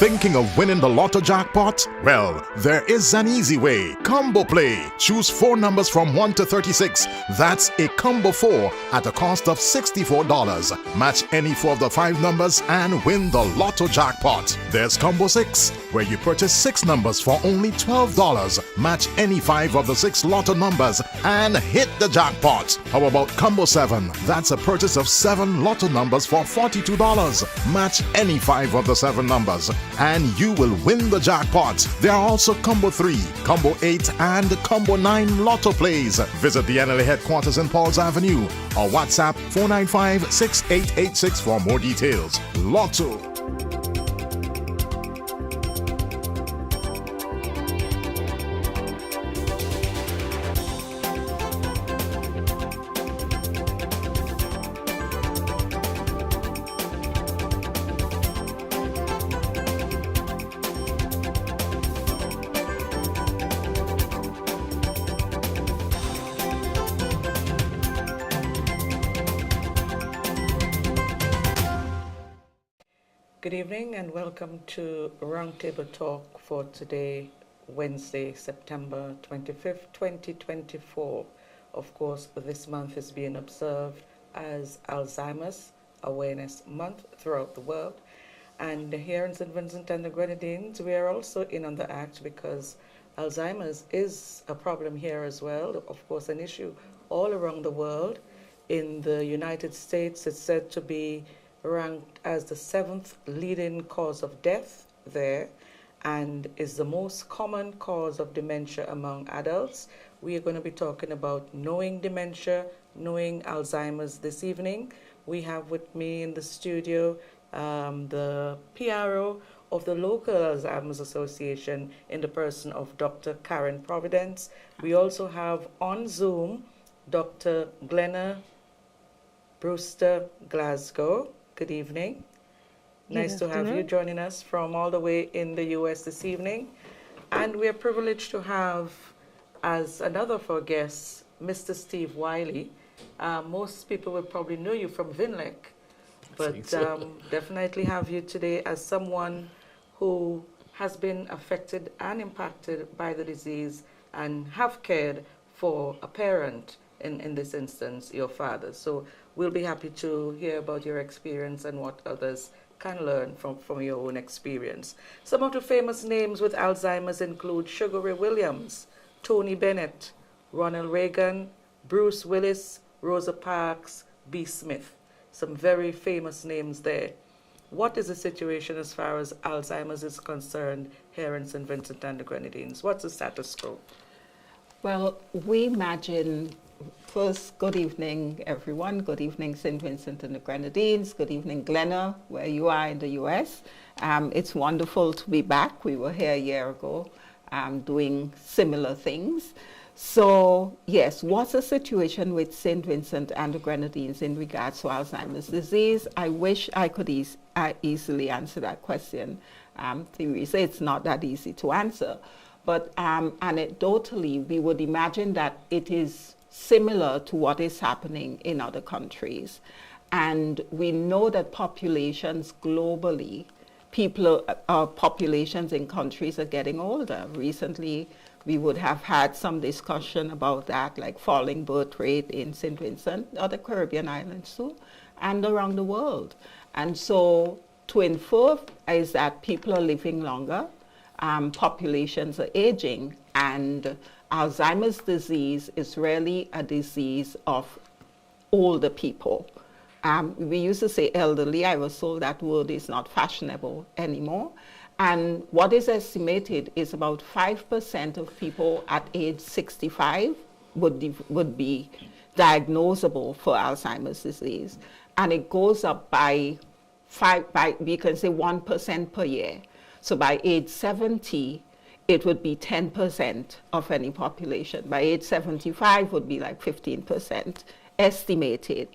Thinking of winning the lotto jackpot? Well, there is an easy way. Combo Play. Choose 4 numbers from 1 to 36. That's a combo 4 at a cost of $64. Match any 4 of the 5 numbers and win the lotto jackpot. There's Combo 6, where you purchase 6 numbers for only $12. Match any 5 of the 6 lotto numbers and hit the jackpot. How about Combo 7? That's a purchase of 7 lotto numbers for $42. Match any 5 of the 7 numbers and you will win the jackpot. There are also Combo 3, Combo 8 and Combo 9 lotto plays. Visit the NLA headquarters in Pauls Avenue or WhatsApp 495-6886 for more details. Lotto. Good evening and welcome to Roundtable Talk for today, Wednesday, September 25th, 2024. Of course, this month is being observed as Alzheimer's Awareness Month throughout the world. And here in St. Vincent and the Grenadines, we are also in on the act because Alzheimer's is a problem here as well. Of course, an issue all around the world. In the United States, it's said to be ranked as the 7th leading cause of death there and is the most common cause of dementia among adults. We are going to be talking about knowing dementia, knowing Alzheimer's this evening. We have with me in the studio the PRO of the local Alzheimer's Association in the person of Dr. Karen Providence. We also have on Zoom Dr. Glenna Brewster Glasgow. Good evening. Nice to have you joining us from all the way in the US this evening. And we're privileged to have as another of our guests, Mr. Steve Wiley. Most people will probably know you from Vinlec, but definitely have you today as someone who has been affected and impacted by the disease and have cared for a parent, in this instance, your father. So we'll be happy to hear about your experience and what others can learn from your own experience. Some of the famous names with Alzheimer's include Sugar Ray Williams, Tony Bennett, Ronald Reagan, Bruce Willis, Rosa Parks, B. Smith. Some very famous names there. What is the situation as far as Alzheimer's is concerned here in St. Vincent and the Grenadines? What's the status quo? Well, we imagine. First, good evening, everyone. Good evening, St. Vincent and the Grenadines. Good evening, Glenna, where you are in the U.S. It's wonderful to be back. We were here a year ago doing similar things. So, yes, what's the situation with St. Vincent and the Grenadines in regards to Alzheimer's disease? I wish I could easily answer that question. Theresa, it's not that easy to answer. But anecdotally, we would imagine that it is similar to what is happening in other countries. And we know that populations globally, populations in countries are getting older. Recently, we would have had some discussion about that, like falling birth rate in St. Vincent, or the Caribbean islands too, and around the world. And so to infer is that people are living longer, populations are aging, and Alzheimer's disease is really a disease of older people. We used to say elderly. I was told that word is not fashionable anymore. And what is estimated is about 5% of people at age 65 would be diagnosable for Alzheimer's disease. And it goes up by we can say 1% per year. So by age 70, it would be 10% of any population. By age 75 would be like 15% estimated.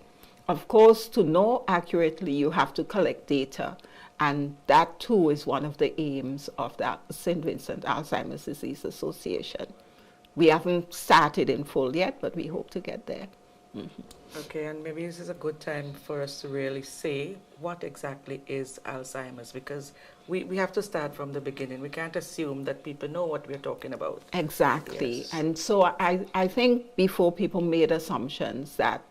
Of course, to know accurately, you have to collect data. And that too is one of the aims of the St. Vincent Alzheimer's Disease Association. We haven't started in full yet, but we hope to get there. Okay, and maybe this is a good time for us to really say what exactly is Alzheimer's, because we have to start from the beginning. We can't assume that people know what we're talking about. Exactly. Yes. And so I think before people made assumptions that,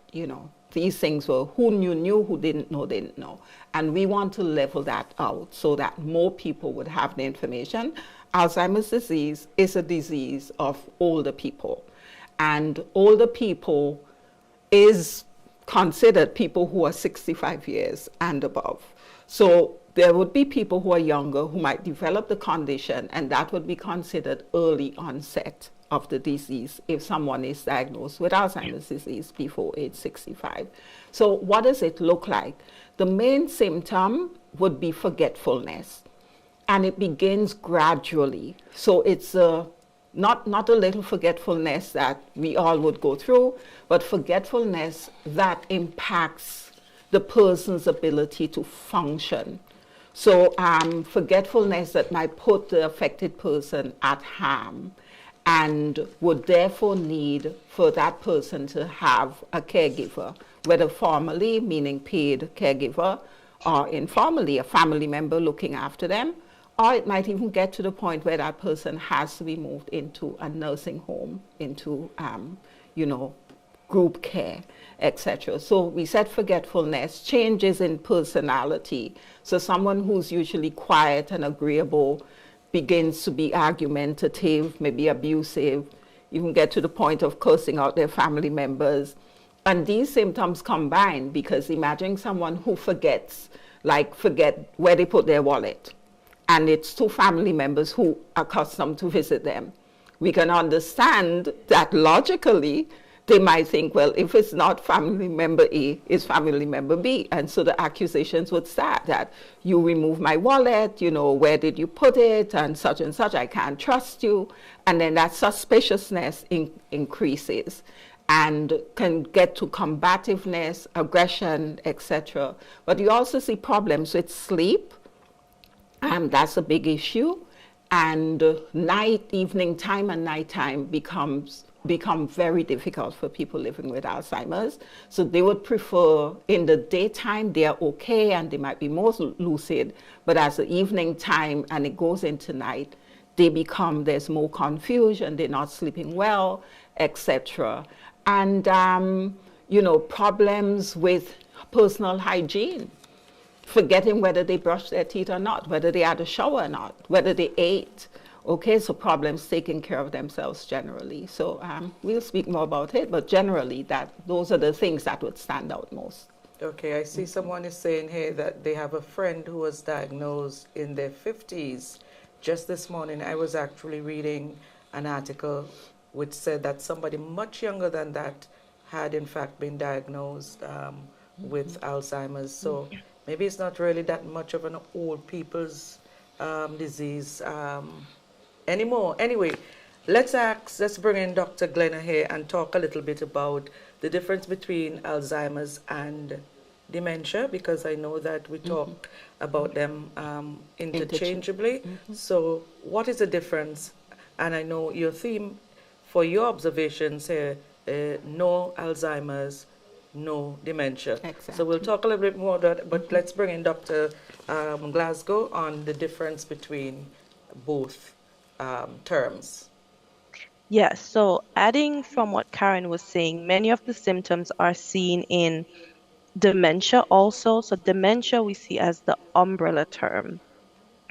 these things were who knew, who didn't know. And we want to level that out so that more people would have the information. Alzheimer's disease is a disease of older people. And older people is considered people who are 65 years and above. So there would be people who are younger who might develop the condition, and that would be considered early onset of the disease if someone is diagnosed with Alzheimer's disease before age 65. So what does it look like? The main symptom would be forgetfulness, and it begins gradually. So it's not a little forgetfulness that we all would go through, but forgetfulness that impacts the person's ability to function. So forgetfulness that might put the affected person at harm and would therefore need for that person to have a caregiver, whether formally, meaning paid caregiver, or informally, a family member looking after them, or it might even get to the point where that person has to be moved into a nursing home, into, group care, etc. So we said forgetfulness, changes in personality. So someone who's usually quiet and agreeable begins to be argumentative, maybe abusive, even get to the point of cursing out their family members. And these symptoms combine because imagine someone who forget where they put their wallet, and it's two family members who are accustomed to visit them. We can understand that logically they might think, well, if it's not family member A, it's family member B. And so the accusations would start that you removed my wallet, where did you put it, and such, I can't trust you. And then that suspiciousness increases and can get to combativeness, aggression, etc. But you also see problems with sleep. That's a big issue. And evening time and nighttime become very difficult for people living with Alzheimer's. So they would prefer in the daytime, they are okay and they might be more lucid, but as the evening time and it goes into night, there's more confusion, they're not sleeping well, etc. And, problems with personal hygiene, forgetting whether they brushed their teeth or not, whether they had a shower or not, whether they ate. Okay, so problems taking care of themselves generally. So we'll speak more about it, but generally those are the things that would stand out most. Okay, I see someone is saying here that they have a friend who was diagnosed in their 50s. Just this morning, I was actually reading an article which said that somebody much younger than that had in fact been diagnosed with Alzheimer's. So maybe it's not really that much of an old people's disease anymore. Anyway, let's bring in Dr. Glenna here and talk a little bit about the difference between Alzheimer's and dementia, because I know that we talk about them interchangeably. So what is the difference? And I know your theme for your observations here, no Alzheimer's, no dementia. Exactly. So we'll talk a little bit more about that, but let's bring in Dr. Glasgow on the difference between both terms. Yes, so adding from what Karen was saying, many of the symptoms are seen in dementia also. So dementia we see as the umbrella term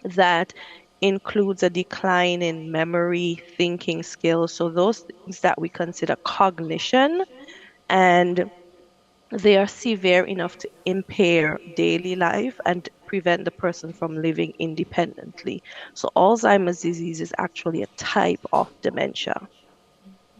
that includes a decline in memory, thinking skills. So those things that we consider cognition, and they are severe enough to impair daily life and prevent the person from living independently. So Alzheimer's disease is actually a type of dementia.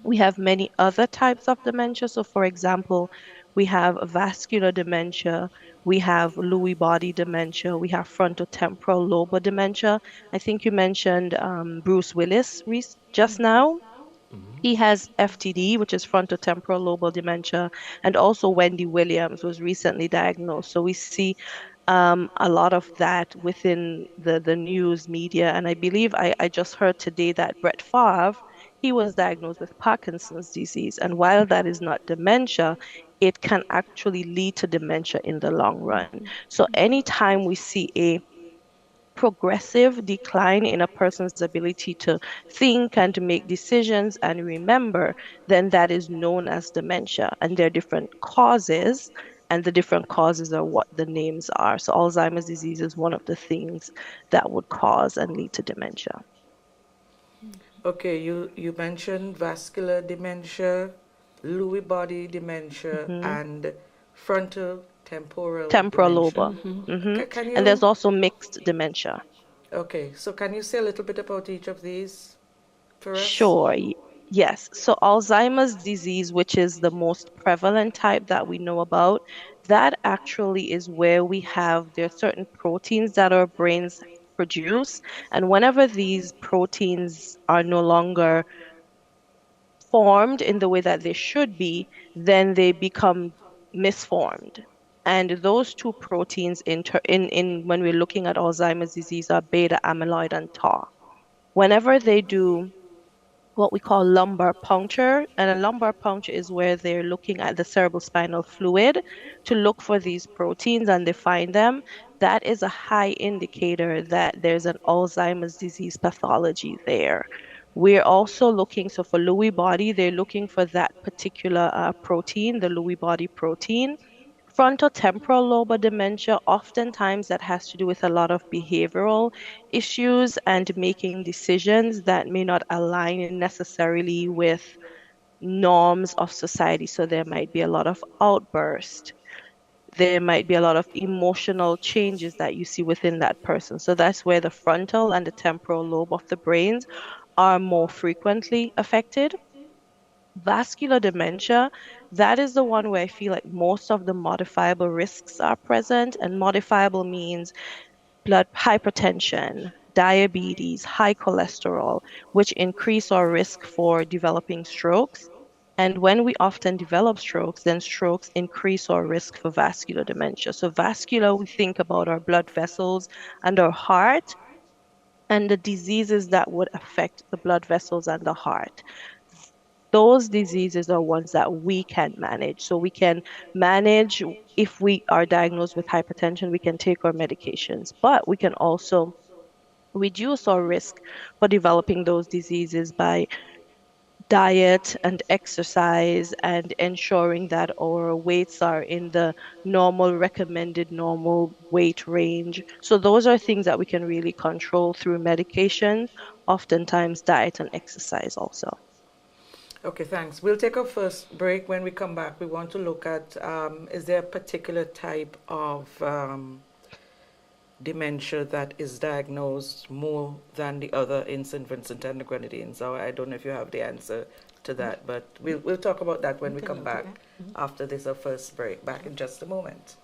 We have many other types of dementia. So for example, we have vascular dementia, we have Lewy body dementia, we have frontotemporal lobar dementia. I think you mentioned Bruce Willis just now. He has FTD, which is frontotemporal lobar dementia, and also Wendy Williams was recently diagnosed. So we see a lot of that within the news media. And I believe I just heard today that Brett Favre He was diagnosed with Parkinson's disease. And while that is not dementia, it can actually lead to dementia in the long run. So anytime we see a progressive decline in a person's ability to think and to make decisions and remember, then that is known as dementia. And there are different causes, and the different causes are what the names are. So Alzheimer's disease is one of the things that would cause and lead to dementia. Okay, you mentioned vascular dementia, Lewy body dementia, Mhm. and frontal temporal Temporal dementia. lobe. Hmm. Can And there's you, also mixed dementia. okay, so can you say a little bit about each of these for us? Sure. Yes. So Alzheimer's disease, which is the most prevalent type that we know about, that actually is where we have there are certain proteins that our brains produce. And whenever these proteins are no longer formed in the way that they should be, then they become misformed. And those two proteins in when we're looking at Alzheimer's disease are beta amyloid and tau. Whenever they do what we call lumbar puncture. And a lumbar puncture is where they're looking at the cerebral spinal fluid to look for these proteins and they find them. That is a high indicator that there's an Alzheimer's disease pathology there. We're also looking, so for Lewy body, they're looking for that particular protein, the Lewy body protein. Frontotemporal lobar dementia, oftentimes that has to do with a lot of behavioral issues and making decisions that may not align necessarily with norms of society. So there might be a lot of outburst. There might be a lot of emotional changes that you see within that person. So that's where the frontal and the temporal lobe of the brains are more frequently affected. Vascular dementia, that is the one where I feel like most of the modifiable risks are present. And modifiable means blood hypertension, diabetes, high cholesterol, which increase our risk for developing strokes. And when we often develop strokes, then strokes increase our risk for vascular dementia. So vascular, we think about our blood vessels and our heart and the diseases that would affect the blood vessels and the heart. Those diseases are ones that we can manage. So we can manage if we are diagnosed with hypertension, we can take our medications, but we can also reduce our risk for developing those diseases by diet and exercise and ensuring that our weights are in the normal recommended normal weight range. So those are things that we can really control through medication, oftentimes diet and exercise also. Okay, thanks. We'll take our first break. When we come back, we want to look at is there a particular type of dementia that is diagnosed more than the other in St. Vincent and the Grenadines? So I don't know if you have the answer to that, but we'll talk about that when we come back after this our first break. Back in just a moment.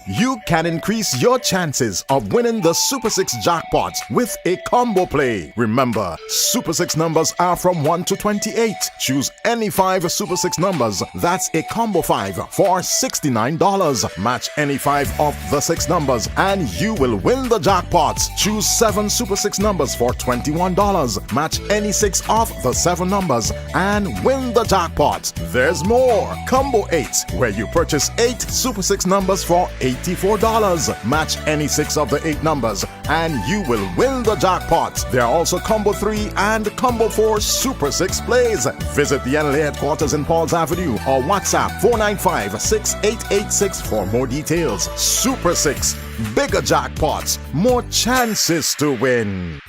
You can increase your chances of winning the Super 6 jackpot with a combo play. Remember, Super 6 numbers are from 1 to 28. Choose any 5 Super 6 numbers. That's a combo 5 for $69. Match any 5 of the 6 numbers and you will win the jackpot. Choose 7 Super 6 numbers for $21. Match any 6 of the 7 numbers and win the jackpot. There's more. Combo 8, where you purchase 8 Super 6 numbers for $84. Match any 6 of the 8 numbers and you will win the jackpot. There are also Combo 3 and Combo 4 Super 6 plays. Visit the NLA headquarters in Pauls Avenue or WhatsApp 495-6886 for more details. Super 6, bigger jackpots, more chances to win.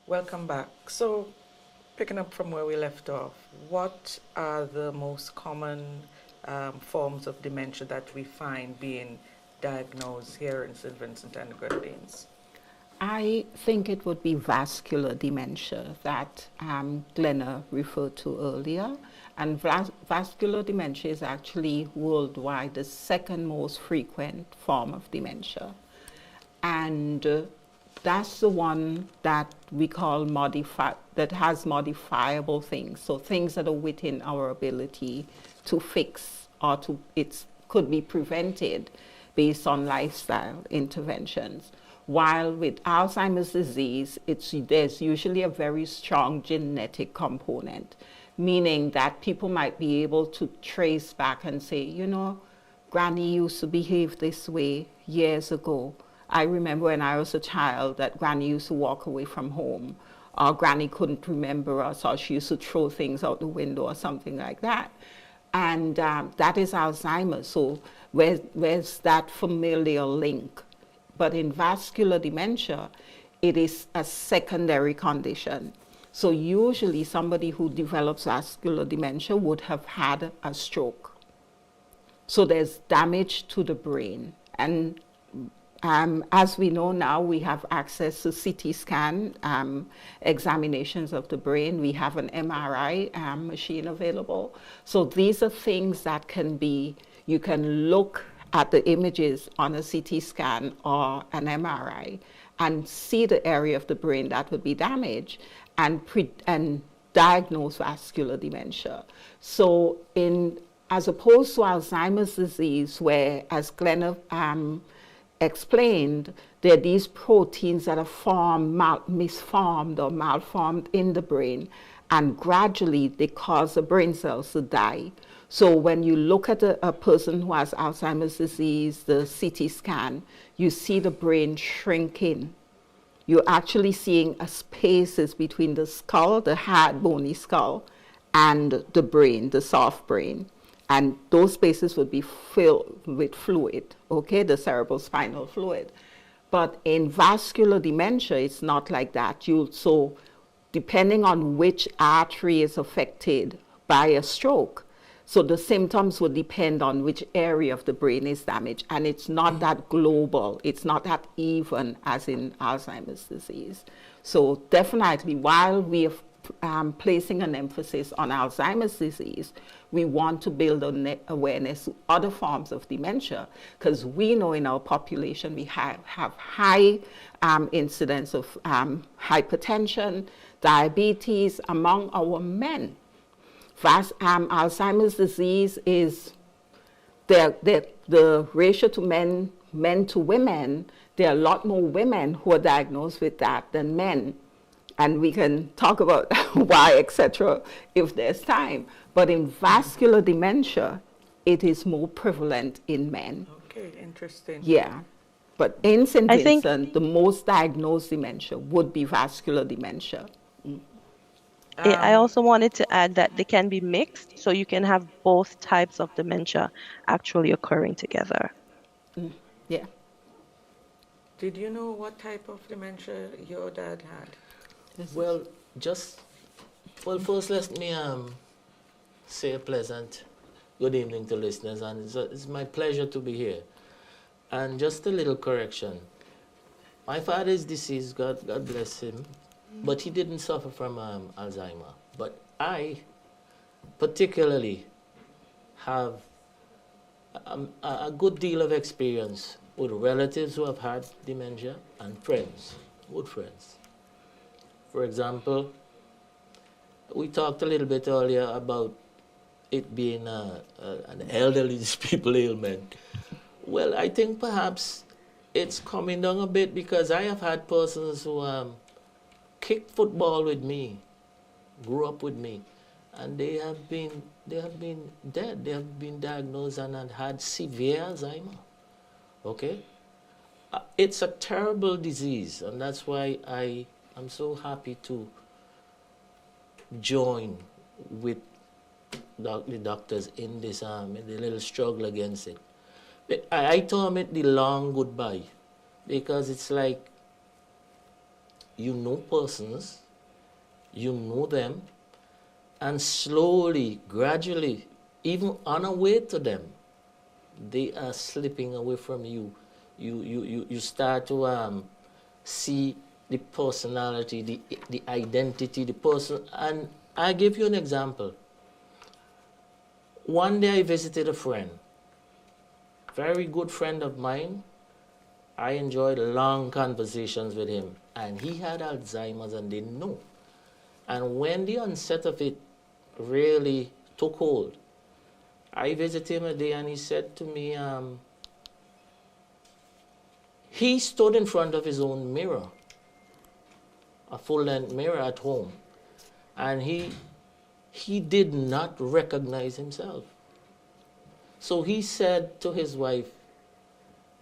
Welcome back. So, picking up from where we left off, what are the most common forms of dementia that we find being diagnosed here in St. Vincent and the Grenadines? I think it would be vascular dementia that Glenna referred to earlier. And vascular dementia is actually worldwide the second most frequent form of dementia. And that's the one that we call that has modifiable things. So things that are within our ability to fix or could be prevented based on lifestyle interventions. While with Alzheimer's disease, there's usually a very strong genetic component, meaning that people might be able to trace back and say, you know, Granny used to behave this way years ago. I remember when I was a child that Granny used to walk away from home, or Granny couldn't remember us, or she used to throw things out the window or something like that. And that is Alzheimer's. So where's that familial link? But in vascular dementia, it is a secondary condition. So usually somebody who develops vascular dementia would have had a stroke. So there's damage to the brain. And as we know now, we have access to CT scan examinations of the brain. We have an MRI machine available. So these are things that you can look at the images on a CT scan or an MRI and see the area of the brain that would be damaged and diagnose vascular dementia. So as opposed to Alzheimer's disease, where, as Glenna explained, there are these proteins that are misformed or malformed in the brain, and gradually they cause the brain cells to die. So when you look at a person who has Alzheimer's disease, the CT scan, you see the brain shrinking. You're actually seeing spaces between the skull, the hard bony skull, and the brain, the soft brain. And those spaces would be filled with fluid, okay, the cerebrospinal fluid. But in vascular dementia, it's not like that. So depending on which artery is affected by a stroke, so the symptoms would depend on which area of the brain is damaged. And it's not that global. It's not that even as in Alzheimer's disease. So definitely, while we are placing an emphasis on Alzheimer's disease, we want to build awareness to other forms of dementia, because we know in our population we have high incidence of hypertension, diabetes among our men. Alzheimer's disease is the ratio to men to women. There are a lot more women who are diagnosed with that than men. And we can talk about why, etc., if there's time. But in vascular dementia, it is more prevalent in men. Okay, interesting. Yeah. But in St. Vincent, the most diagnosed dementia would be vascular dementia. I also wanted to add that they can be mixed, so you can have both types of dementia actually occurring together. Yeah. Did you know what type of dementia your dad had? Well, first let me say a pleasant good evening to listeners, and it's my pleasure to be here. And just a little correction. My father is deceased, God bless him, but he didn't suffer from Alzheimer. But I particularly have a good deal of experience with relatives who have had dementia and friends, good friends. For example, we talked a little bit earlier about it being an elderly people ailment. Well, I think perhaps it's coming down a bit, because I have had persons who kicked football with me, grew up with me, and they have been dead. They have been diagnosed and had severe Alzheimer. Okay, it's a terrible disease, and that's why I'm so happy to join with the doctors in this in the little struggle against it. But I term it the long goodbye, because it's like you know persons, you know them, and slowly, gradually, even on a way to them, they are slipping away from you. You start to see the personality, the identity, the person. And I give you an example. One day I visited a friend, very good friend of mine. I enjoyed long conversations with him, and he had Alzheimer's and didn't know. And when the onset of it really took hold, I visited him a day and he said to me, he stood in front of his own mirror, a full-length mirror at home, and he did not recognize himself. So he said to his wife,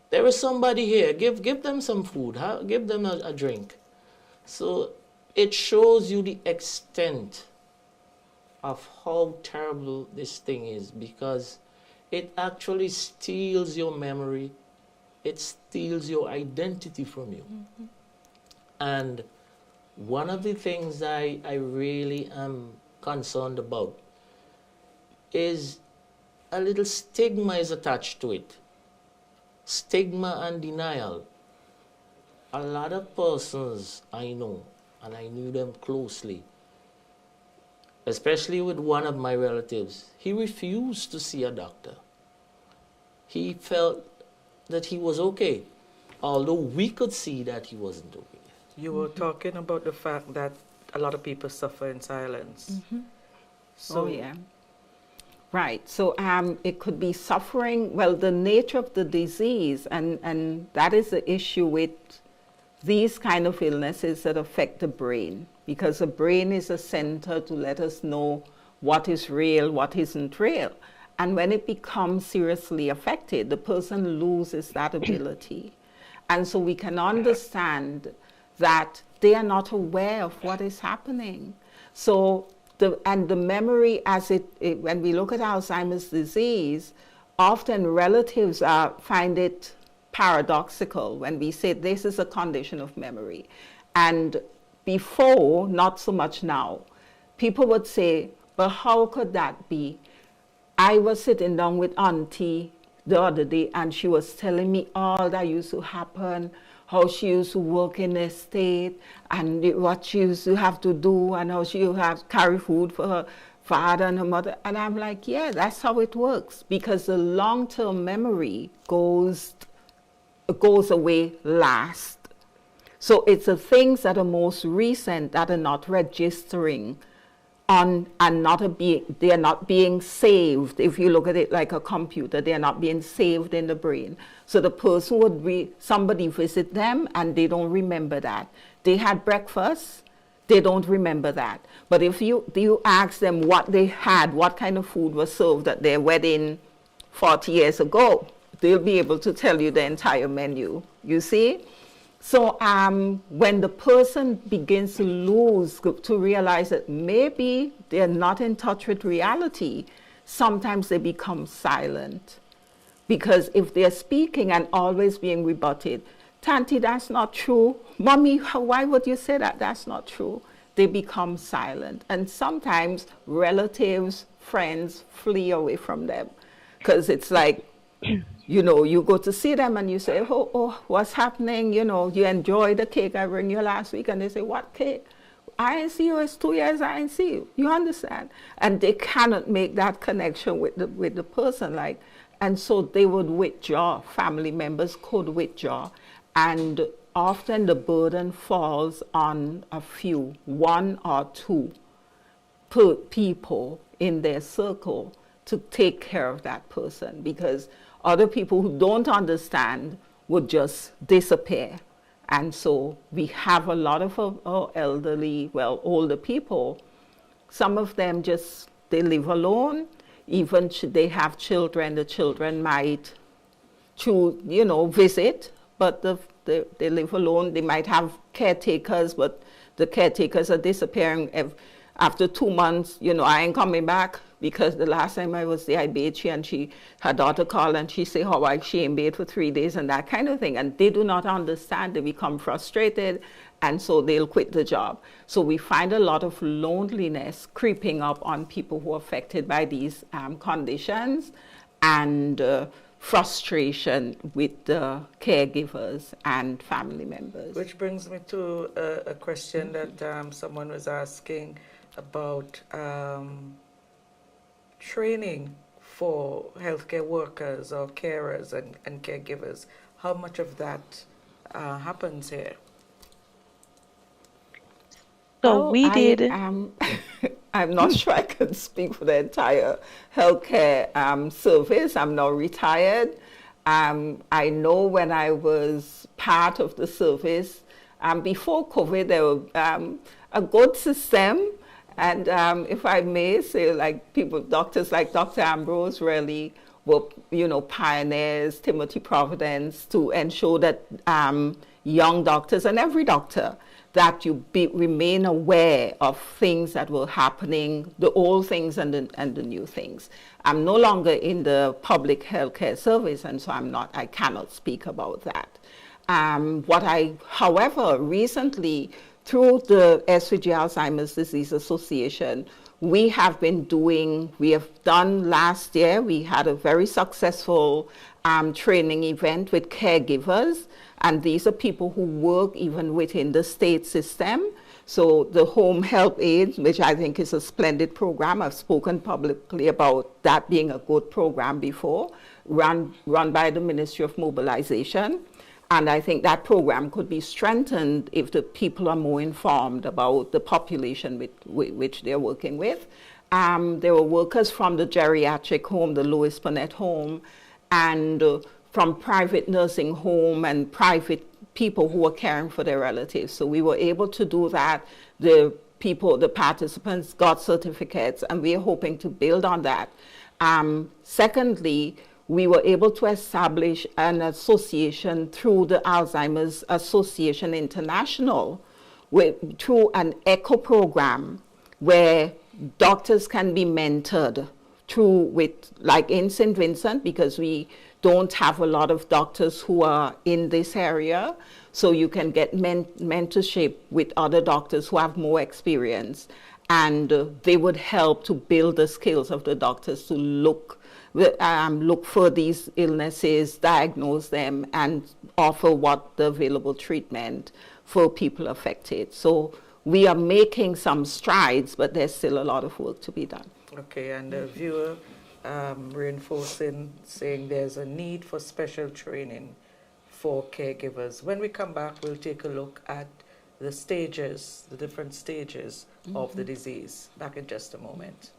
there is somebody here, give them some food, give them a drink. So it shows you the extent of how terrible this thing is, because it actually steals your memory, it steals your identity from you. Mm-hmm. And one of the things I really am concerned about is a little stigma is attached to it. Stigma and denial. A lot of persons I know, and I knew them closely, especially with one of my relatives, he refused to see a doctor. He felt that he was okay, although we could see that he wasn't okay. You were talking about the fact that a lot of people suffer in silence. Mm-hmm. So, oh, yeah. Right. So it could be suffering. Well, the nature of the disease, and that is the issue with these kind of illnesses that affect the brain, because the brain is a center to let us know what is real, what isn't real. And when it becomes seriously affected, the person loses that ability. And so we can understand that they are not aware of what is happening. So the memory, as when we look at Alzheimer's disease, often relatives find it paradoxical when we say this is a condition of memory. And before, not so much now, people would say, but how could that be? I was sitting down with Auntie the other day and she was telling me all that used to happen, how she used to work in the estate and what she used to have to do and how she would have to carry food for her father and her mother. And I'm like, yeah, that's how it works, because the long-term memory goes away last. So it's the things that are most recent that are not registering on and they are not being saved. If you look at it like a computer, they are not being saved in the brain. So the person would somebody visit them and they don't remember that. They had breakfast, they don't remember that. But if you ask them what they had, what kind of food was served at their wedding 40 years ago, they'll be able to tell you the entire menu, you see? So when the person begins to realize that maybe they're not in touch with reality, sometimes they become silent. Because if they're speaking and always being rebutted, Tanti, that's not true. Mommy, why would you say that? That's not true. They become silent. And sometimes relatives, friends flee away from them. Because it's like, you know, you go to see them and you say, oh, what's happening? You know, you enjoy the cake I bring you last week. And they say, what cake? I ain't see you. It's 2 years I ain't see you. You understand? And they cannot make that connection with the person. Like, and so they would withdraw. Family members could withdraw. And often the burden falls on a few, one or two people in their circle to take care of that person, because other people who don't understand would just disappear. And so we have a lot of our elderly, older people. Some of them they live alone. Even they have children, the children might visit, but they live alone. They might have caretakers, but the caretakers are disappearing. After 2 months, I ain't coming back, because the last time I was there, I bathed her, and her daughter called and she said how she ain't bathed for 3 days and that kind of thing. And they do not understand. They become frustrated, and so they'll quit the job. So we find a lot of loneliness creeping up on people who are affected by these conditions. And frustration with the caregivers and family members. Which brings me to a question that someone was asking about training for healthcare workers or carers and caregivers. How much of that happens here? So we did. I'm not sure I can speak for the entire healthcare service. I'm not retired. I know when I was part of the service, before COVID, there was a good system. And if I may say, like doctors like Dr. Ambrose really were, pioneers, Timothy Providence, to ensure that young doctors and every doctor, that you remain aware of things that were happening, the old things and the new things. I'm no longer in the public healthcare service, and so I cannot speak about that. However, recently, through the SVG Alzheimer's Disease Association, we have done last year, we had a very successful training event with caregivers, and these are people who work even within the state system. So the home health aides, which I think is a splendid program, I've spoken publicly about that being a good program before, run by the Ministry of Mobilization. And I think that program could be strengthened if the people are more informed about the population which they're working with. There were workers from the geriatric home, the Louis Burnett home, and from private nursing home and private people who were caring for their relatives. So we were able to do that. The participants got certificates, and we are hoping to build on that. Secondly, we were able to establish an association through the Alzheimer's Association International through an ECHO program where doctors can be mentored like in St. Vincent, because we don't have a lot of doctors who are in this area. So you can get mentorship with other doctors who have more experience, and they would help to build the skills of the doctors to look for these illnesses, diagnose them, and offer what the available treatment for people affected. So we are making some strides, but there's still a lot of work to be done. Okay, and the viewer reinforcing, saying there's a need for special training for caregivers. When we come back, we'll take a look at the different stages of the disease. Back in just a moment.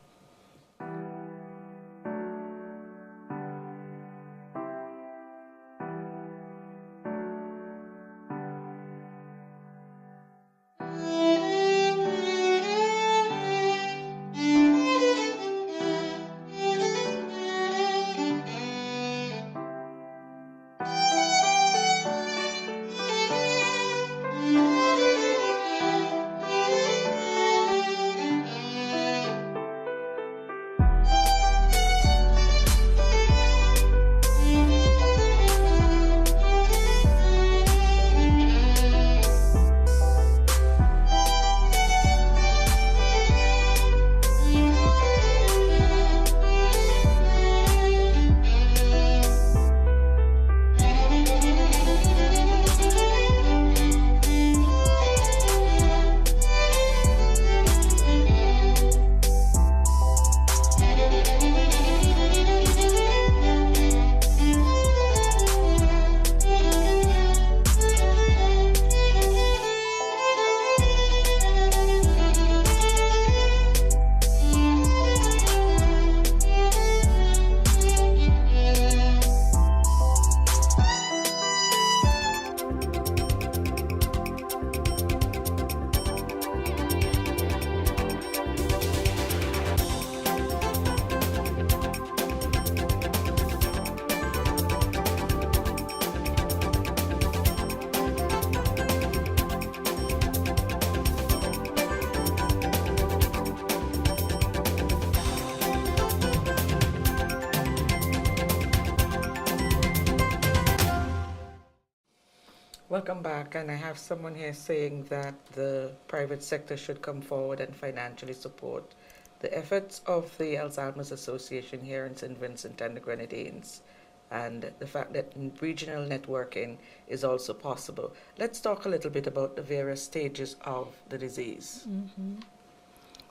Welcome back, and I have someone here saying that the private sector should come forward and financially support the efforts of the Alzheimer's Association here in St. Vincent and the Grenadines. and the fact that regional networking is also possible. Let's talk a little bit about the various stages of the disease.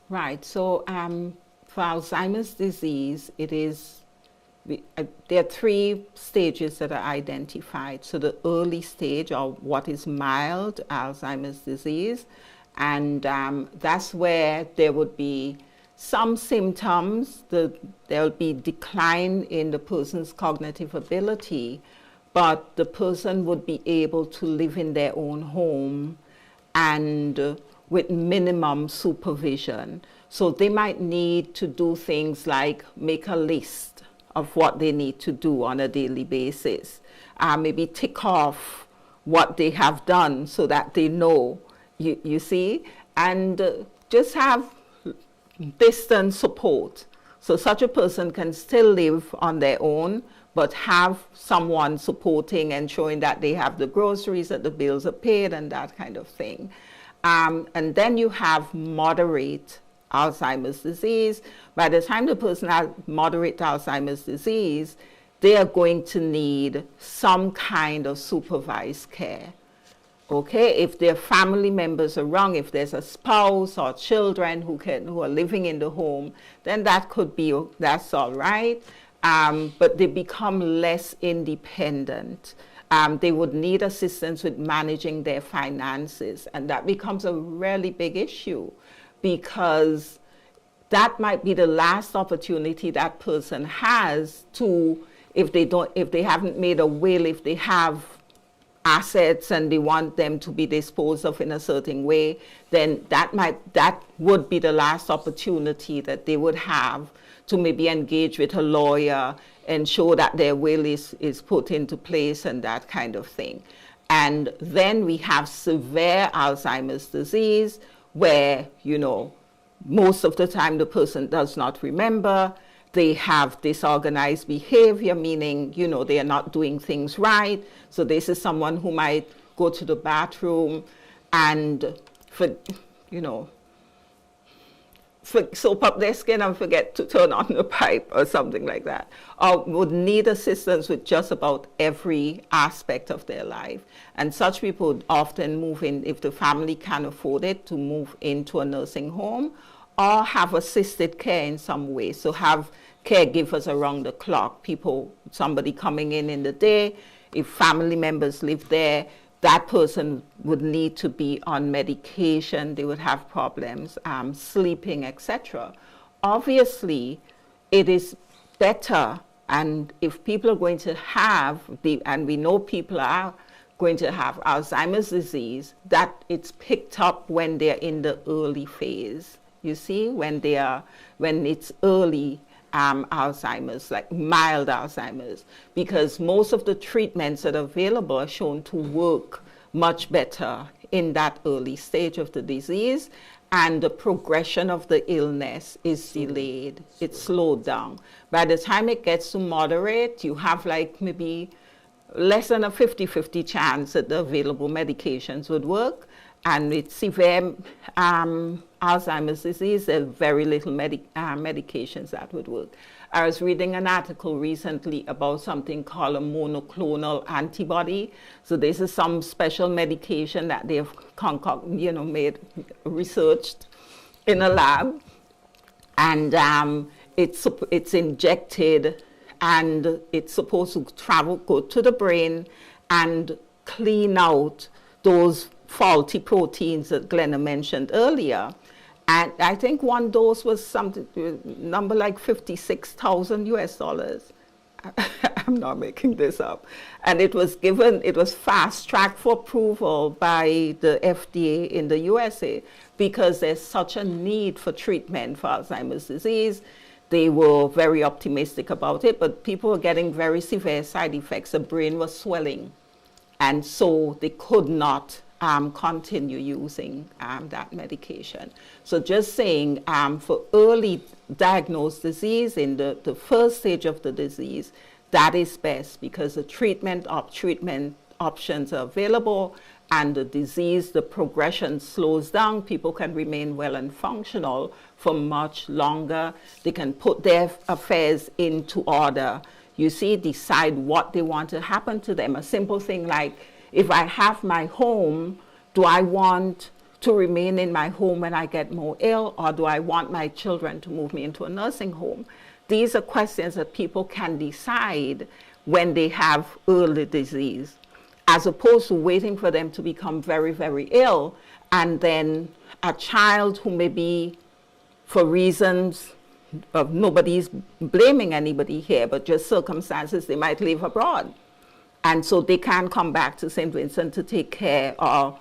Right. So for Alzheimer's disease, there are 3 stages that are identified. So the early stage, or what is mild Alzheimer's disease, and that's where there would be some symptoms. There'll be decline in the person's cognitive ability, but the person would be able to live in their own home and with minimum supervision. So they might need to do things like make a list of what they need to do on a daily basis. Maybe tick off what they have done so that they know, you see, and just have distant support. So such a person can still live on their own, but have someone supporting and showing that they have the groceries, that the bills are paid, and that kind of thing. And then you have moderate Alzheimer's disease. By the time the person has moderate Alzheimer's disease, they are going to need some kind of supervised care. Okay, if their family members are around, if there's a spouse or children who are living in the home, then that's all right. But they become less independent. They would need assistance with managing their finances, and that becomes a really big issue, because that might be the last opportunity that person has to, if they haven't made a will, if they have assets and they want them to be disposed of in a certain way, then that would be the last opportunity that they would have to maybe engage with a lawyer and show that their will is put into place and that kind of thing. And then we have severe Alzheimer's disease, where, most of the time the person does not remember. They have disorganized behavior, meaning, they are not doing things right. So this is someone who might go to the bathroom and, soap up their skin and forget to turn on the pipe or something like that. Or would need assistance with just about every aspect of their life. And such people would often move in, if the family can afford it, to move into a nursing home or have assisted care in some way. So have caregivers around the clock, somebody coming in the day. If family members live there, that person would need to be on medication. They would have problems sleeping, etc. Obviously, it is better, and if people are going to have, and we know people are going to have Alzheimer's disease, that it's picked up when they're in the early phase. You see, when it's early Alzheimer's, like mild Alzheimer's, because most of the treatments that are available are shown to work much better in that early stage of the disease, and the progression of the illness is delayed. It's slowed down. By the time it gets to moderate, you have like maybe less than a 50-50 chance that the available medications would work. And with severe Alzheimer's disease, there's very little medications that would work. I was reading an article recently about something called a monoclonal antibody. So this is some special medication that they've researched in a lab, and it's injected, and it's supposed to go to the brain and clean out those faulty proteins that Glenna mentioned earlier. And I think one dose was number like $56,000 US. I'm not making this up. And it was fast-tracked for approval by the FDA in the USA, because there's such a need for treatment for Alzheimer's disease. They were very optimistic about it, but people were getting very severe side effects. The brain was swelling, and so they could not continue using that medication. So just saying, for early diagnosed disease, in the first stage of the disease, that is best, because the treatment options are available, and the progression slows down. People can remain well and functional for much longer. They can put their affairs into order, you see, decide what they want to happen to them. A simple thing like, if I have my home, do I want to remain in my home when I get more ill, or do I want my children to move me into a nursing home? These are questions that people can decide when they have early disease, as opposed to waiting for them to become very, very ill, and then a child who may be, for reasons of, nobody's blaming anybody here, but just circumstances, they might live abroad. And so they can't come back to St. Vincent to take care of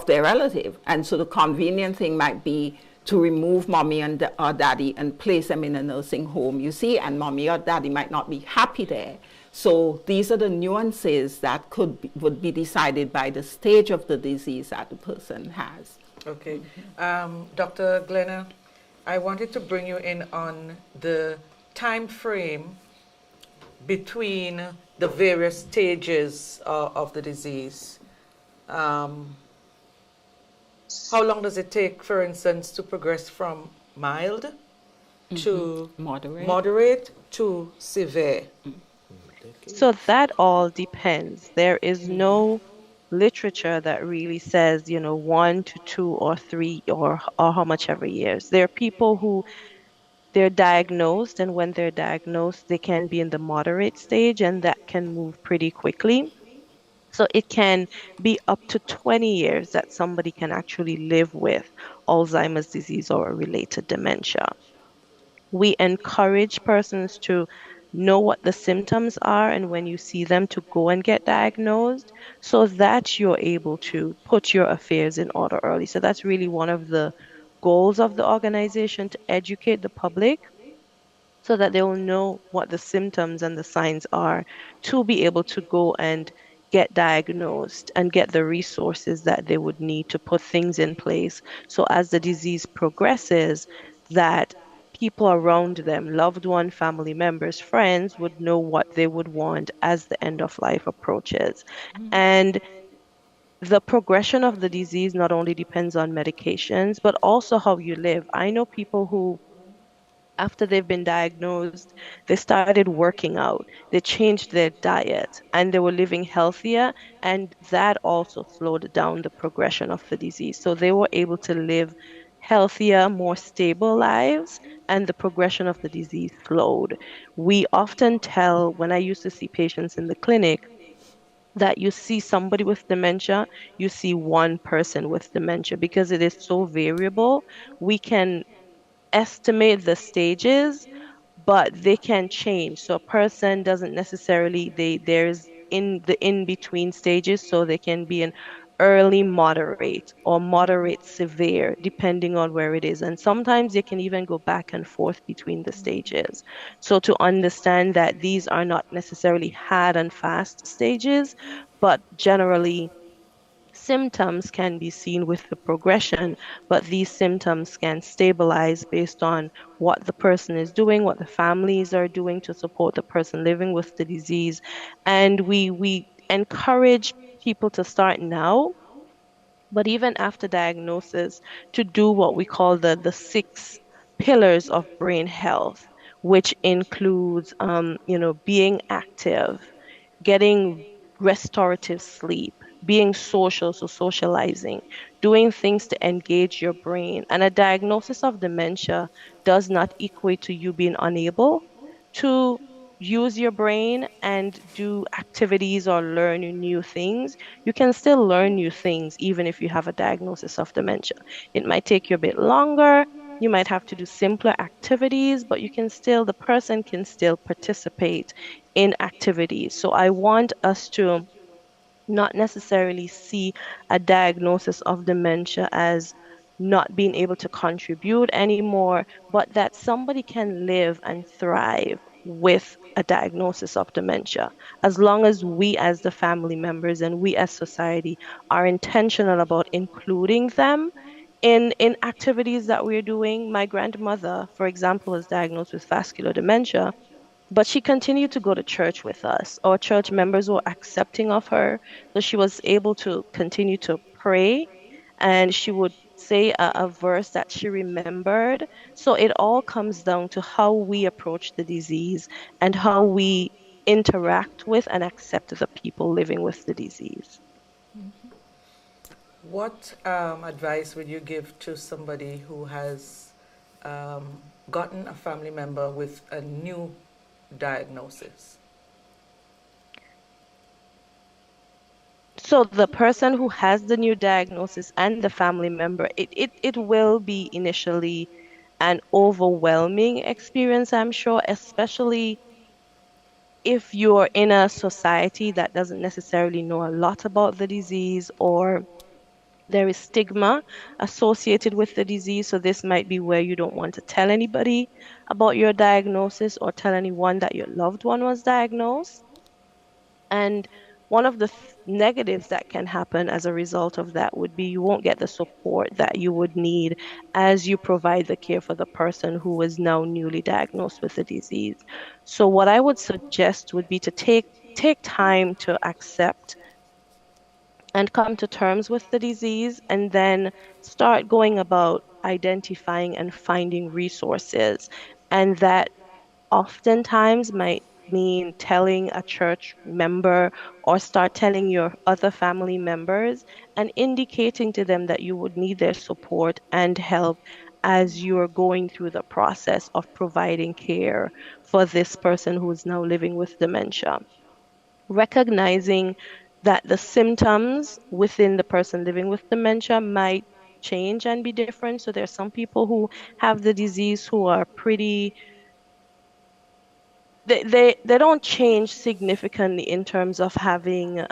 their relative. And so the convenient thing might be to remove mommy and or daddy and place them in a nursing home, you see, and mommy or daddy might not be happy there. So these are the nuances that would be decided by the stage of the disease that the person has. Okay. Dr. Glenna, I wanted to bring you in on the time frame between the various stages of the disease. How long does it take, for instance, to progress from mild to moderate to severe? So that all depends. There is no literature that really says, 1 to 2 or 3 or how much ever years. There are people who they're diagnosed, and when they're diagnosed, they can be in the moderate stage, and that can move pretty quickly. So it can be up to 20 years that somebody can actually live with Alzheimer's disease or a related dementia. We encourage persons to know what the symptoms are and when you see them to go and get diagnosed so that you're able to put your affairs in order early. So that's really one of the goals of the organization, to educate the public so that they will know what the symptoms and the signs are to be able to go and get diagnosed and get the resources that they would need to put things in place. So as the disease progresses, that people around them, loved one, family members, friends, would know what they would want as the end of life approaches. And the progression of the disease not only depends on medications, but also how you live. I know people who, after they've been diagnosed, they started working out, they changed their diet, and they were living healthier, and that also slowed down the progression of the disease. So they were able to live healthier, more stable lives, and the progression of the disease slowed. We often tell, when I used to see patients in the clinic, that you see somebody with dementia, you see one person with dementia because it is so variable. We can estimate the stages, but they can change. So a person doesn't necessarily, there's in the in between stages, so they can be an early moderate or moderate severe, depending on where it is. And sometimes they can even go back and forth between the stages. So to understand that these are not necessarily hard and fast stages, but generally symptoms can be seen with the progression, but these symptoms can stabilize based on what the person is doing, what the families are doing to support the person living with the disease. And we encourage people to start now, but even after diagnosis, to do what we call the 6 pillars of brain health, which includes, being active, getting restorative sleep, being social, so socializing, doing things to engage your brain. And a diagnosis of dementia does not equate to you being unable to use your brain and do activities or learn new things. You can still learn new things even if you have a diagnosis of dementia. It might take you a bit longer. You might have to do simpler activities, but the person can still participate in activities. So I want us to not necessarily see a diagnosis of dementia as not being able to contribute anymore, but that somebody can live and thrive with a diagnosis of dementia, as long as we as the family members and we as society are intentional about including them in activities that we're doing. My grandmother, for example, was diagnosed with vascular dementia, but she continued to go to church with us. Our church members were accepting of her, so she was able to continue to pray, and she would say a verse that she remembered. So it all comes down to how we approach the disease and how we interact with and accept the people living with the disease. What advice would you give to somebody who has gotten a family member with a new diagnosis? So the person who has the new diagnosis and the family member, it will be initially an overwhelming experience, I'm sure, especially if you're in a society that doesn't necessarily know a lot about the disease, or there is stigma associated with the disease. So this might be where you don't want to tell anybody about your diagnosis or tell anyone that your loved one was diagnosed. And one of the negatives that can happen as a result of that would be you won't get the support that you would need as you provide the care for the person who is now newly diagnosed with the disease. So what I would suggest would be to take time to accept and come to terms with the disease, and then start going about identifying and finding resources. And that oftentimes might mean telling a church member or start telling your other family members and indicating to them that you would need their support and help as you're going through the process of providing care for this person who is now living with dementia. Recognizing that the symptoms within the person living with dementia might change and be different. So there's some people who have the disease who are pretty, they don't change significantly in terms of having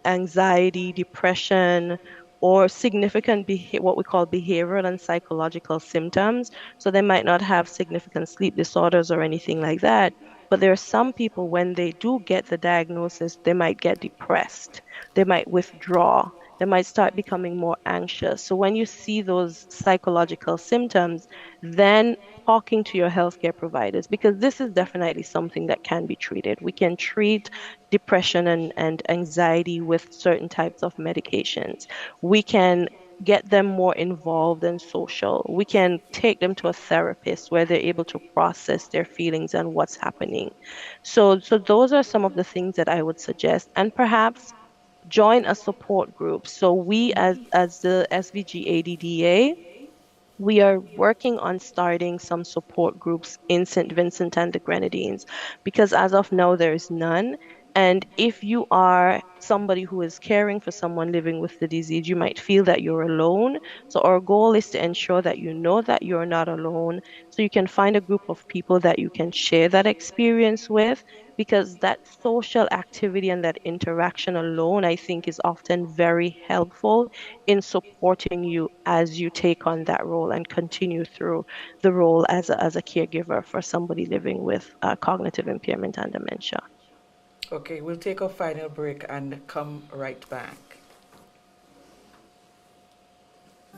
anxiety, depression, or significant what we call behavioral and psychological symptoms. So they might not have significant sleep disorders or anything like that. But there are some people, when they do get the diagnosis, they might get depressed. They might withdraw. They might start becoming more anxious. So when you see those psychological symptoms, then talking to your healthcare providers, because this is definitely something that can be treated. We can treat depression and anxiety with certain types of medications. We can get them more involved and social. We can take them to a therapist where they're able to process their feelings and what's happening. So those are some of the things that I would suggest. And perhaps join a support group. So we as the SVG ADDA, we are working on starting some support groups in St. Vincent and the Grenadines, because as of now, there is none. And if you are somebody who is caring for someone living with the disease, you might feel that you're alone. So our goal is to ensure that you know that you're not alone. So you can find a group of people that you can share that experience with, because that social activity and that interaction alone, I think, is often very helpful in supporting you as you take on that role and continue through the role as a caregiver for somebody living with cognitive impairment and dementia. Okay, we'll take a final break and come right back.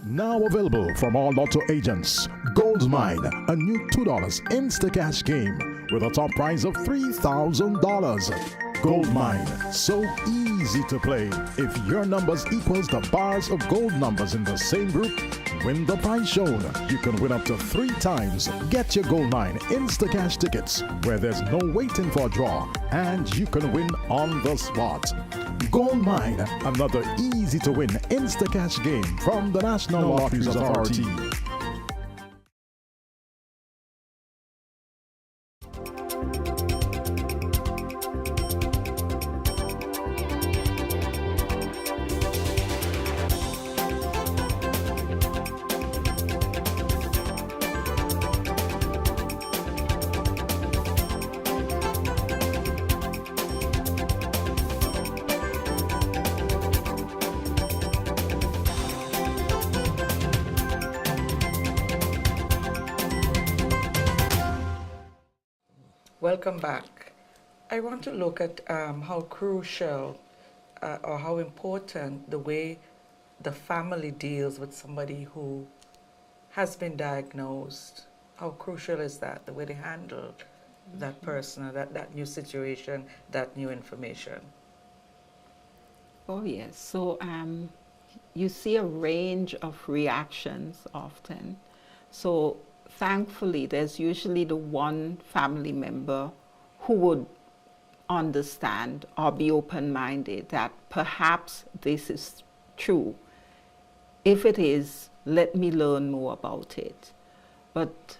Now available from all Lotto agents. Goldmine, a new $2 Instacash game with a top prize of $3,000. Goldmine, so easy to play. If your numbers equals the bars of gold numbers in the same group, win the prize shown. You can win up to 3 times. Get your Goldmine Instacash tickets where there's no waiting for a draw, and you can win on the spot. Goldmine, another easy to win Instacash game from the National Lotteries Authority. Welcome back. I want to look at how crucial or how important the way the family deals with somebody who has been diagnosed. How crucial is that, the way they handle that person, or that new situation, that new information? Oh, yes. So you see a range of reactions often. So thankfully, there's usually the one family member who would understand or be open-minded that perhaps this is true. If it is, let me learn more about it. But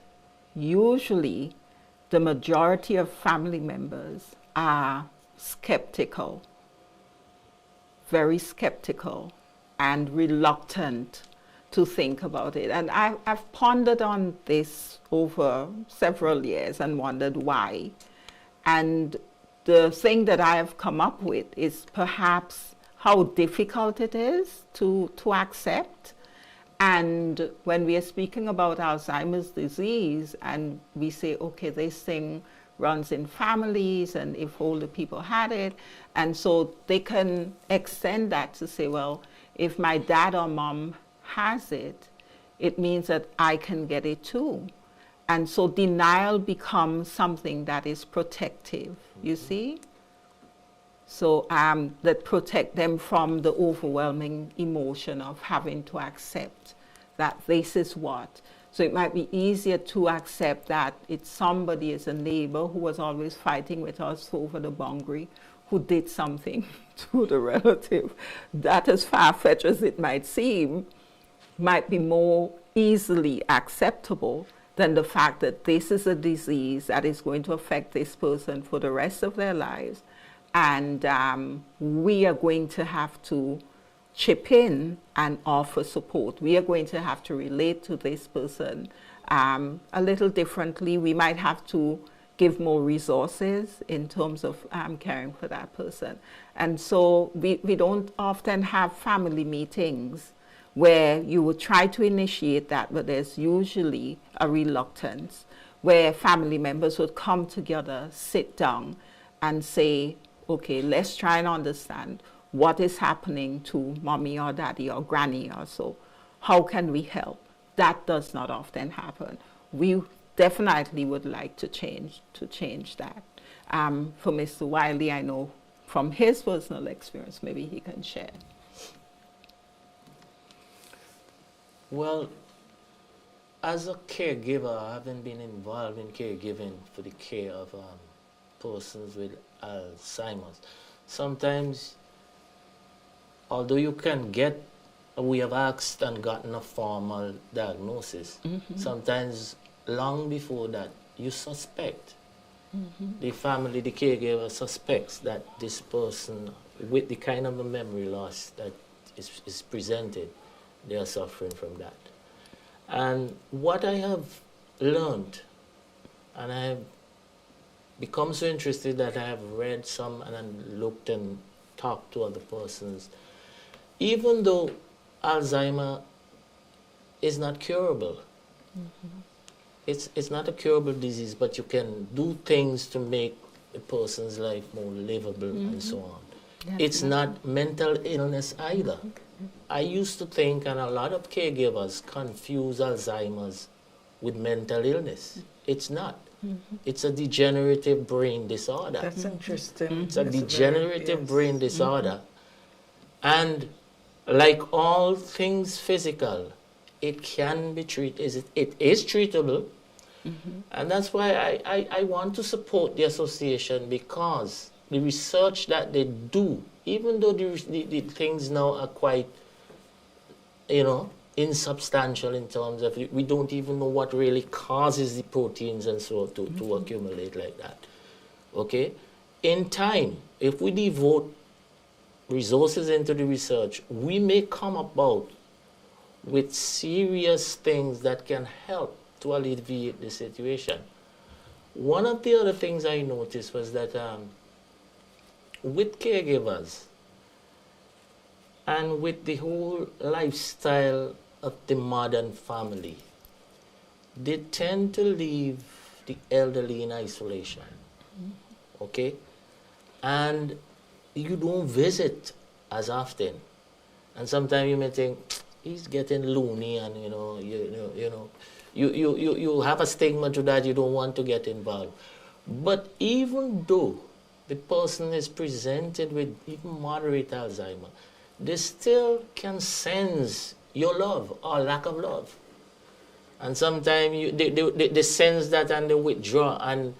usually, the majority of family members are skeptical, very skeptical, and reluctant to think about it. And I've pondered on this over several years and wondered why. And the thing that I have come up with is perhaps how difficult it is to accept. And when we are speaking about Alzheimer's disease and we say, okay, this thing runs in families and if older people had it, and so they can extend that to say, well, if my dad or mom has it, it means that I can get it too. And so denial becomes something that is protective, you see? So that protect them from the overwhelming emotion of having to accept that this is what. So it might be easier to accept that it's somebody as a neighbor who was always fighting with us over the boundary, who did something to the relative. That, as far-fetched as it might seem, might be more easily acceptable than the fact that this is a disease that is going to affect this person for the rest of their lives. And we are going to have to chip in and offer support. We are going to have to relate to this person a little differently. We might have to give more resources in terms of caring for that person. And so we don't often have family meetings where you would try to initiate that, but there's usually a reluctance where family members would come together, sit down, and say, okay, let's try and understand what is happening to mommy or daddy or granny or so. How can we help? That does not often happen. We definitely would like to change that. For Mr. Wiley, I know from his personal experience, maybe he can share. Well, as a caregiver, having been involved in caregiving for the care of persons with Alzheimer's, sometimes, although you can get, we have asked and gotten a formal diagnosis, sometimes long before that, you suspect. The family, the caregiver suspects that this person, with the kind of a memory loss that is presented, they are suffering from that. And what I have learned, and I have become so interested that I have read some and looked and talked to other persons, even though Alzheimer is not curable, it's not a curable disease, but you can do things to make a person's life more livable and so on. Definitely. It's not mental illness either. I used to think, and a lot of caregivers confuse Alzheimer's with mental illness. It's not. It's a degenerative brain disorder. That's interesting. It's a degenerative brain disorder. And like all things physical, it can be treated. It is treatable. And that's why I want to support the association, because the research that they do, even though the things now are quite, insubstantial in terms of we don't even know what really causes the proteins and so to accumulate like that. Okay? In time, if we devote resources into the research, we may come about with serious things that can help to alleviate the situation. One of the other things I noticed was that with caregivers and with the whole lifestyle of the modern family, they tend to leave the elderly in isolation, okay? And you don't visit as often. And sometimes you may think, he's getting loony, and you have a stigma to that, you don't want to get involved. But even though the person is presented with even moderate Alzheimer, they still can sense your love or lack of love. And sometimes they sense that and they withdraw. And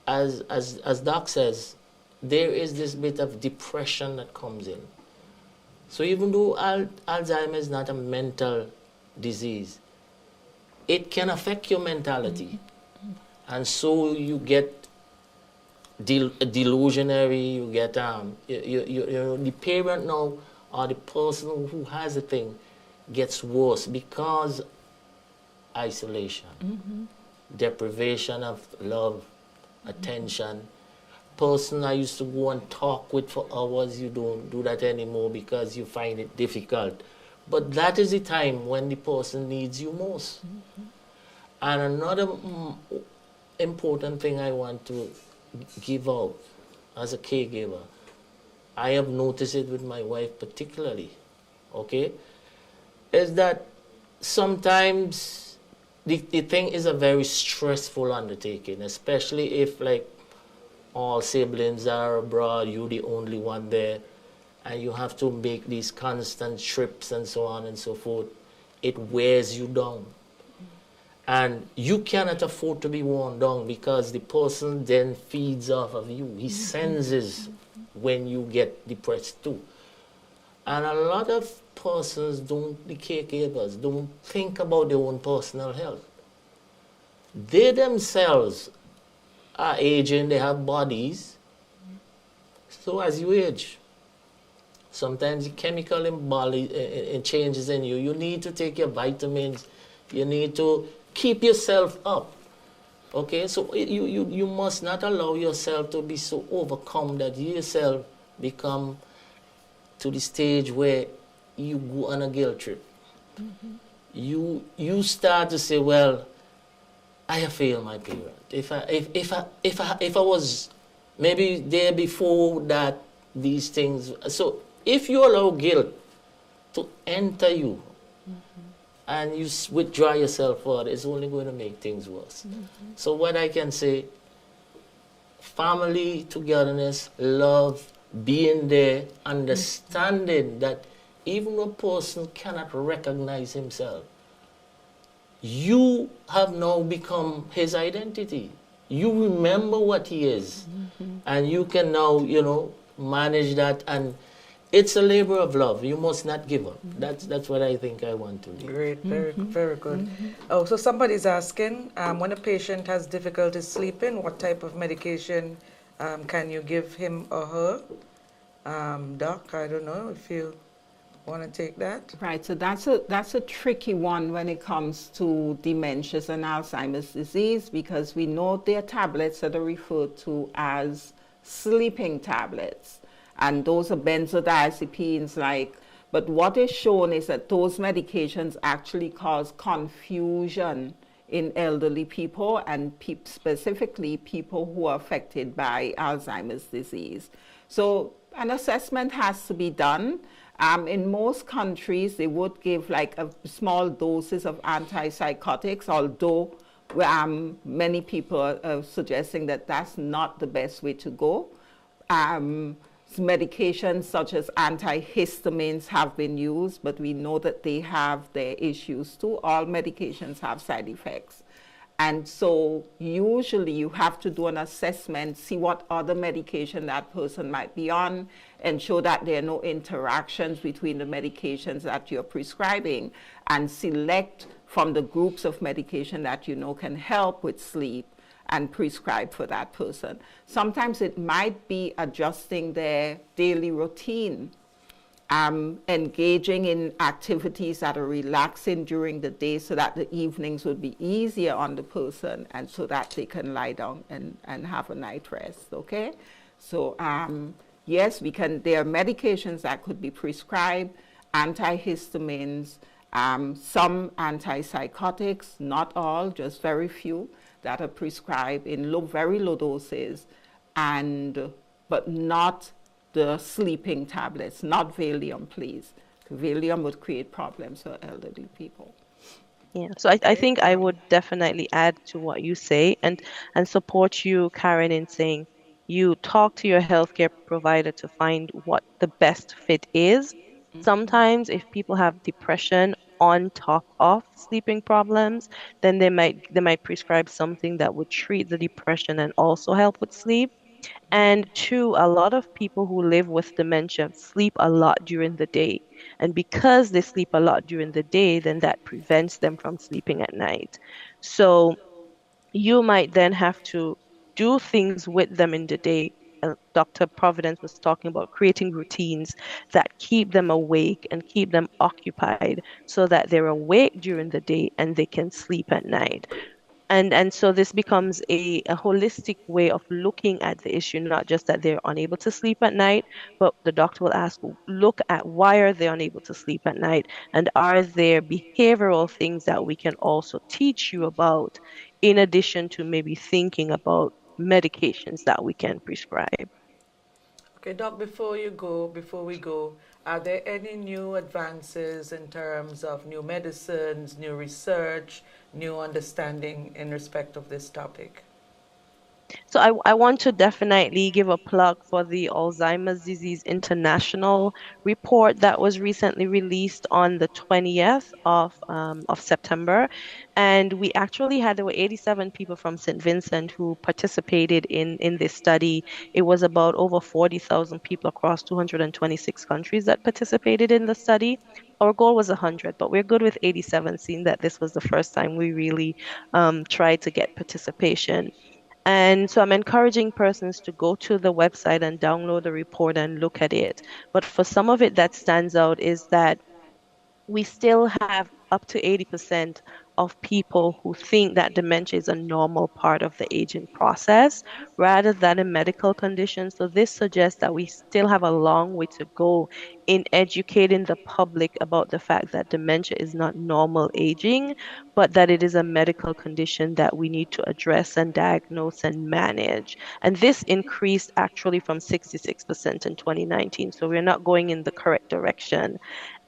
as Doc says, there is this bit of depression that comes in. So even though Alzheimer's is not a mental disease, it can affect your mentality. And so you get delusionary, you get, the parent now, or the person who has the thing, gets worse because isolation, deprivation of love, attention. Person I used to go and talk with for hours, you don't do that anymore because you find it difficult. But that is the time when the person needs you most. And another important thing I want to give out as a caregiver, I have noticed it with my wife particularly, okay, is that sometimes the thing is a very stressful undertaking, especially if like all siblings are abroad, you're the only one there, and you have to make these constant trips and so on and so forth. It wears you down. And you cannot afford to be worn down because the person then feeds off of you. He senses when you get depressed too. And a lot of persons the caregivers, don't think about their own personal health. They themselves are aging, they have bodies. So as you age, sometimes the chemical changes in you. You need to take your vitamins. You need to keep yourself up. Okay, so you must not allow yourself to be so overcome that you yourself become to the stage where you go on a guilt trip. You start to say, well, I have failed my parent. If I was maybe there before that, these things. So if you allow guilt to enter you, and you withdraw yourself out, it's only going to make things worse. So what I can say, family togetherness, love, being there, understanding that even a person cannot recognize himself, you have now become his identity. You remember what he is, and you can now, manage that, and it's a labor of love. You must not give up. That's what I think I want to do. Great, very good. Oh, so somebody's asking, when a patient has difficulty sleeping, what type of medication can you give him or her? Doc, I don't know if you want to take that. Right, so that's a tricky one when it comes to dementias and Alzheimer's disease, because we know there are tablets that are referred to as sleeping tablets. And those are benzodiazepines but what is shown is that those medications actually cause confusion in elderly people and specifically people who are affected by Alzheimer's disease. So an assessment has to be done. In most countries, they would give a small doses of antipsychotics, although many people are suggesting that that's not the best way to go. Medications such as antihistamines have been used, but we know that they have their issues too. All medications have side effects. And so usually you have to do an assessment, see what other medication that person might be on, ensure that there are no interactions between the medications that you're prescribing, and select from the groups of medication that you know can help with sleep and prescribe for that person. Sometimes it might be adjusting their daily routine, engaging in activities that are relaxing during the day so that the evenings would be easier on the person and so that they can lie down and have a night rest, okay? So yes, there are medications that could be prescribed, antihistamines, some antipsychotics, not all, just very few, that are prescribed in very low doses, but not the sleeping tablets, not Valium, please. Valium would create problems for elderly people. Yeah, so I think I would definitely add to what you say and support you, Karen, in saying you talk to your healthcare provider to find what the best fit is. Sometimes if people have depression on top of sleeping problems, then they might prescribe something that would treat the depression and also help with sleep. And two, a lot of people who live with dementia sleep a lot during the day. And because they sleep a lot during the day, then that prevents them from sleeping at night. So you might then have to do things with them in the day. Dr. Providence was talking about creating routines that keep them awake and keep them occupied so that they're awake during the day and they can sleep at night. And so this becomes a holistic way of looking at the issue, not just that they're unable to sleep at night, but the doctor will ask, look at why are they unable to sleep at night? And are there behavioral things that we can also teach you about, in addition to maybe thinking about medications that we can prescribe? Okay, Doc, before we go, are there any new advances in terms of new medicines, new research, new understanding in respect of this topic? So I want to definitely give a plug for the Alzheimer's Disease International report that was recently released on the 20th of September. And we actually had, there were 87 people from St. Vincent who participated in this study. It was about over 40,000 people across 226 countries that participated in the study. Our goal was 100, but we're good with 87, seeing that this was the first time we really tried to get participation. And so I'm encouraging persons to go to the website and download the report and look at it. But for some of it that stands out is that we still have up to 80% of people who think that dementia is a normal part of the aging process rather than a medical condition. So this suggests that we still have a long way to go in educating the public about the fact that dementia is not normal aging, but that it is a medical condition that we need to address and diagnose and manage. And this increased actually from 66% in 2019. So we're not going in the correct direction.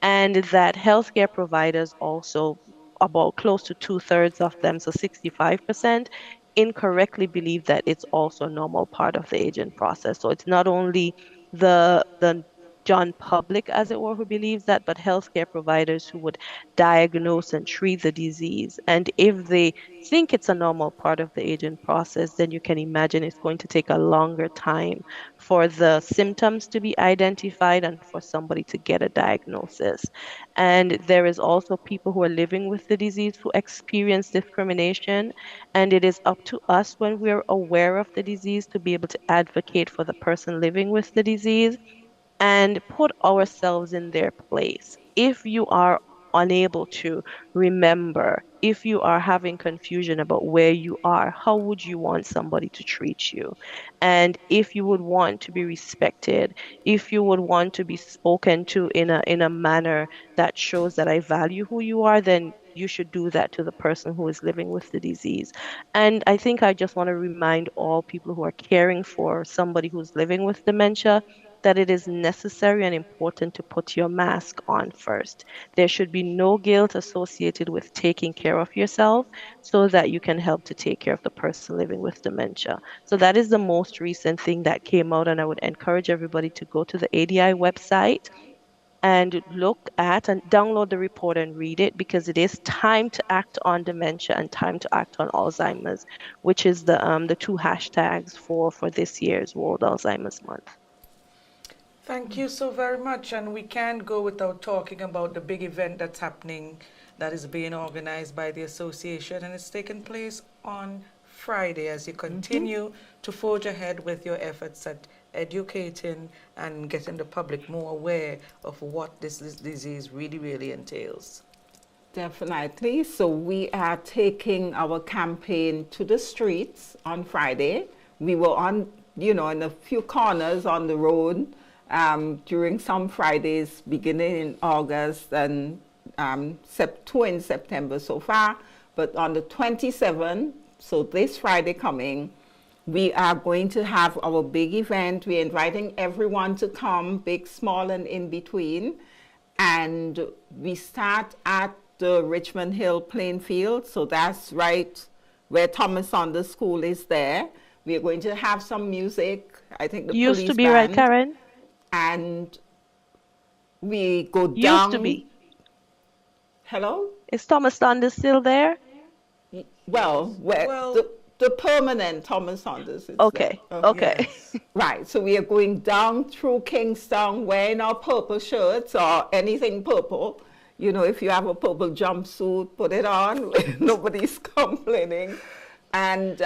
And that healthcare providers also, about close to two-thirds of them, so 65%, incorrectly believe that it's also a normal part of the aging process. So it's not only the John public, as it were, who believes that, but healthcare providers who would diagnose and treat the disease. And if they think it's a normal part of the aging process, then you can imagine it's going to take a longer time for the symptoms to be identified and for somebody to get a diagnosis. And there is also people who are living with the disease who experience discrimination. And it is up to us, when we're aware of the disease, to be able to advocate for the person living with the disease and put ourselves in their place. If you are unable to remember, if you are having confusion about where you are, how would you want somebody to treat you? And if you would want to be respected, if you would want to be spoken to in a manner that shows that I value who you are, then you should do that to the person who is living with the disease. And I think I just want to remind all people who are caring for somebody who's living with dementia that it is necessary and important to put your mask on first. There should be no guilt associated with taking care of yourself so that you can help to take care of the person living with dementia. So that is the most recent thing that came out, and I would encourage everybody to go to the ADI website and look at and download the report and read it, because it is time to act on dementia and time to act on Alzheimer's, which is the two hashtags for this year's World Alzheimer's Month. Thank you so very much. And we can't go without talking about the big event that's happening, that is being organized by the association, and it's taking place on Friday as you continue to forge ahead with your efforts at educating and getting the public more aware of what this disease really, really entails. Definitely. So we are taking our campaign to the streets on Friday. We were on, in a few corners on the road during some Fridays beginning in August and two in September so far. But on the 27th, so this Friday coming, we are going to have our big event. We're inviting everyone to come, big, small, and in between. And we start at the Richmond Hill playing field. So that's right where Thomas Saunders School is there. We are going to have some music. I think the Used police to be, band. right, Karen? And we go down. Used to be. Hello? Is Thomas Saunders still there? Well, Well, the permanent Thomas Saunders is Okay, there. okay. Yes. Right, so we are going down through Kingstown wearing our purple shirts or anything purple. You know, if you have a purple jumpsuit, put it on. Nobody's complaining. And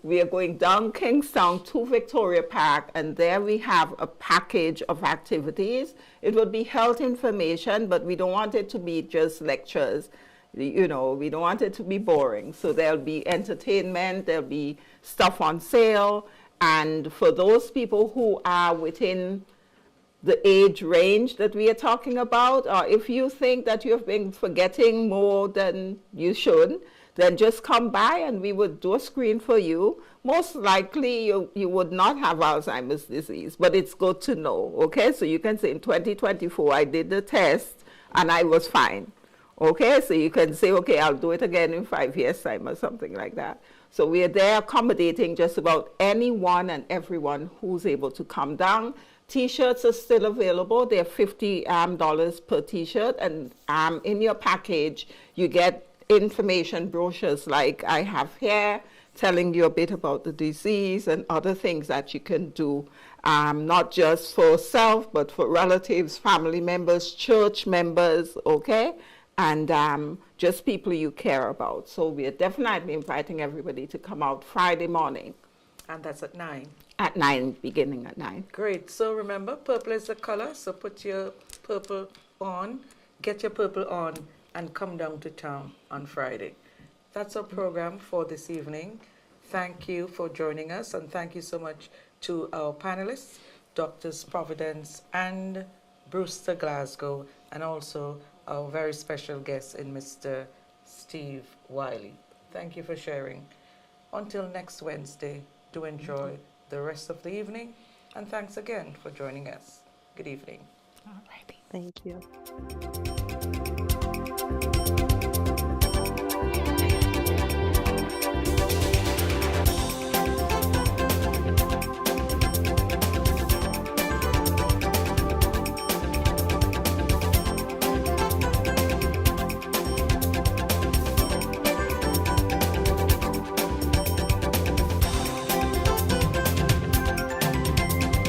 we are going down Kingstown to Victoria Park, and there we have a package of activities. It would be health information, but we don't want it to be just lectures. You know, we don't want it to be boring. So there'll be entertainment, there'll be stuff on sale. And for those people who are within the age range that we are talking about, or if you think that you have been forgetting more than you should, then just come by and we would do a screen for you. Most likely you would not have Alzheimer's disease, but it's good to know, okay? So you can say in 2024, I did the test and I was fine, okay? So you can say, okay, I'll do it again in 5 years' time or something like that. So we are there accommodating just about anyone and everyone who's able to come down. T-shirts are still available. They're $50 per T-shirt, and in your package, you get information brochures like I have here, telling you a bit about the disease and other things that you can do, not just for self, but for relatives, family members, church members, okay? And just people you care about. So we are definitely inviting everybody to come out Friday morning. And that's at 9. At 9, beginning at 9. Great. So remember, purple is the color. So put your purple on, get your purple on, and come down to town on Friday. That's our program for this evening. Thank you for joining us, and thank you so much to our panelists, Drs. Providence and Brewster Glasgow, and also our very special guest in Mr. Steve Wiley. Thank you for sharing. Until next Wednesday, do enjoy the rest of the evening, and thanks again for joining us. Good evening. All righty. Thank you.